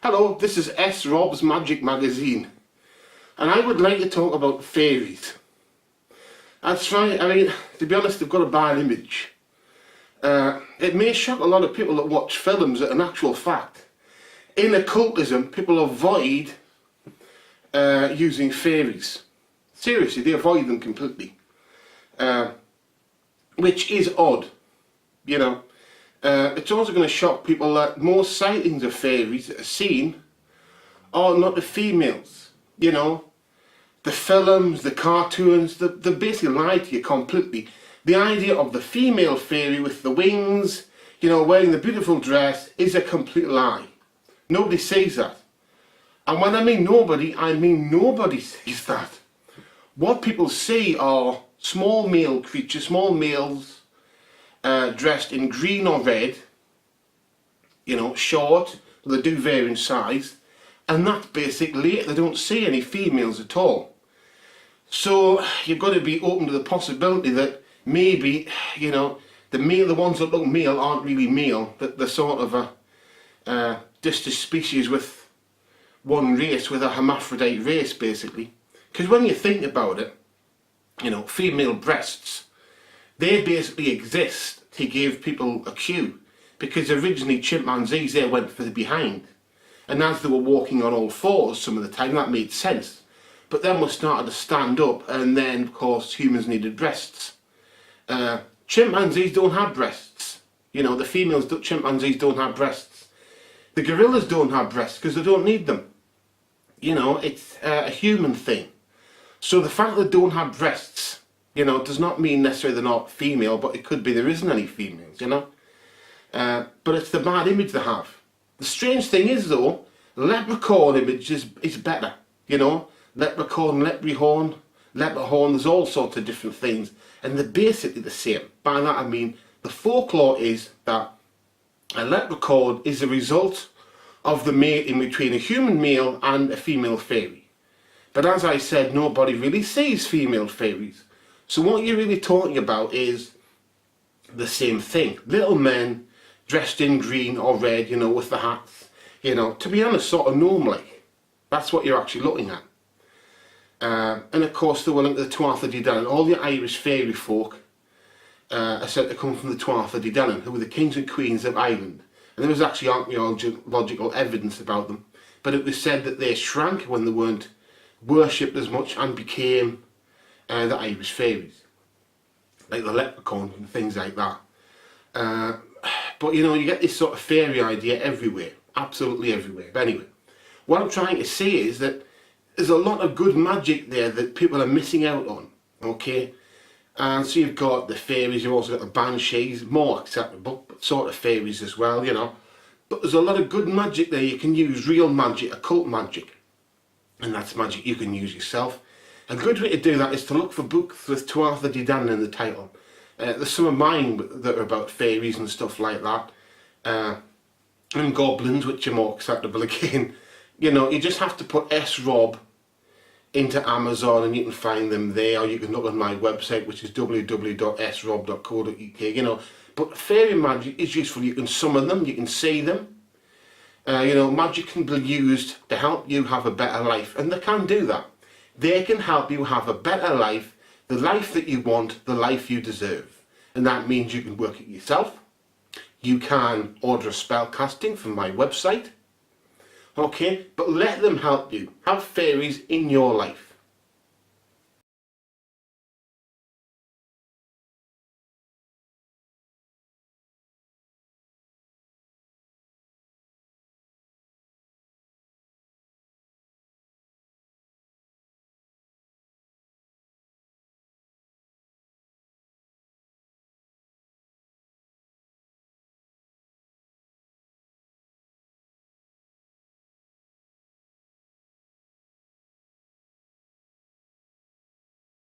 Hello, this is S. Rob's Magic magazine, and I would like to talk about fairies. That's right, I mean, to be honest, they've got a bad image. It may shock a lot of people that watch films that in actual fact, in occultism, people avoid using fairies. Seriously, they avoid them completely. Which is odd, you know. It's also going to shock people that most sightings of fairies that are seen are not the females, you know. The films, the cartoons, they basically lie to you completely. The idea of the female fairy with the wings, you know, wearing the beautiful dress is a complete lie. Nobody says that. And when I mean nobody says that. What people see are small male creatures, small males dressed in green or red, you know, short, they do vary in size, and that's basically it. They don't see any females at all. So you've got to be open to the possibility that maybe, you know, the ones that look male aren't really male, that they're sort of a distinct species with one race, with a hermaphrodite race basically. Because when you think about it, you know, female breasts, they basically exist to give people a cue, because originally chimpanzees, they went for the behind, and as they were walking on all fours some of the time, that made sense. But then we started to stand up, and then of course humans needed breasts. Chimpanzees don't have breasts, you know, the chimpanzees don't have breasts. The gorillas don't have breasts because they don't need them. You know, it's a human thing. So the fact that they don't have breasts, you know, does not mean necessarily they're not female, but it could be there isn't any females, you know. But it's the bad image they have. The strange thing is though, leprechaun image is better, you know. Leprechaun, leprehorn, there's all sorts of different things, and they're basically the same. By that I mean, the folklore is that a leprechaun is a result of the mating between a human male and a female fairy. But as I said, nobody really sees female fairies. So what you're really talking about is the same thing. Little men dressed in green or red, you know, with the hats, you know, to be honest, sort of normally. That's what you're actually looking at. And of course they were linked to the Tuatha De Danann. All the Irish fairy folk are said to come from the Tuatha De Danann, who were the kings and queens of Ireland. And there was actually archaeological evidence about them. But it was said that they shrank when they weren't worshipped as much and became the Irish fairies, like the leprechauns and things like that. But you know, you get this sort of fairy idea everywhere, absolutely everywhere. But anyway, what I'm trying to say is that there's a lot of good magic there that people are missing out on, okay? And so you've got the fairies, you've also got the banshees, more acceptable, but sort of fairies as well, you know. But there's a lot of good magic there. You can use real magic, occult magic. And that's magic you can use yourself. A good way to do that is to look for books with Tuatha De Danann in the title. There's some of mine that are about fairies and stuff like that. And goblins, which are more acceptable again. You know, you just have to put S. Rob into Amazon and you can find them there, or you can look on my website, which is www.srob.co.uk, you know. But fairy magic is useful. You can summon them, you can see them. You know, magic can be used to help you have a better life, and they can do that. They can help you have a better life, the life that you want, the life you deserve. And that means you can work it yourself. You can order a spell casting from my website. Okay, but let them help you. Have fairies in your life.